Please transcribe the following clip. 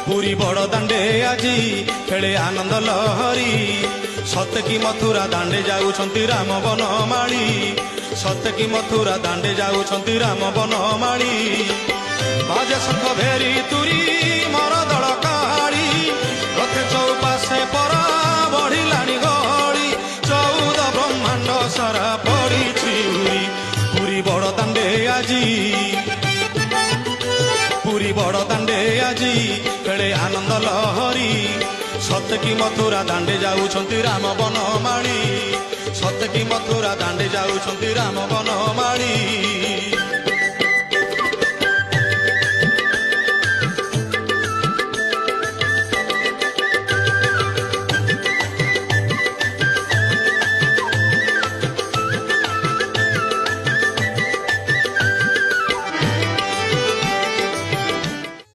ପୁରୀ ବଡ଼ ଦାଣ୍ଡେ ଆଜି ଖେଳେ ଆନନ୍ଦ ଲହରୀ। ସତେ କି ମଥୁରା ଦାଣ୍ଡେ ଯାଉଛନ୍ତି ରାମ ବନମାଳୀ। ସତେ କି ମଥୁରା ଦାଣ୍ଡେ ଯାଉଛନ୍ତି ରାମ ବନମାଳୀ। ବାଜେ ଶଙ୍ଖ ଭେରି ତୁରୀ ମର ଦଳ କାଳି। ରଥେ ଚଉପାଶେ ପରା ବଢିଲାଣି ଗହଳି। 14 ବ୍ରହ୍ମାଣ୍ଡ ସାରା ପଡ଼ିଛି ଉରି। ପୁରୀ ବଡ଼ ଦାଣ୍ଡେ ଆଜି ପୁରୀ ବଡ଼ ଦାଣ୍ଡେ ଆଜି ଖେଳେ ଆନନ୍ଦ ଲହରୀ। ସତେ କି ମଥୁରା ଦାଣ୍ଡେ ଯାଉଛନ୍ତି ରାମ ବନମାଳୀ। ସତେ କି ମଥୁରା ଦାଣ୍ଡେ ଯାଉଛନ୍ତି ରାମ ବନମାଳୀ।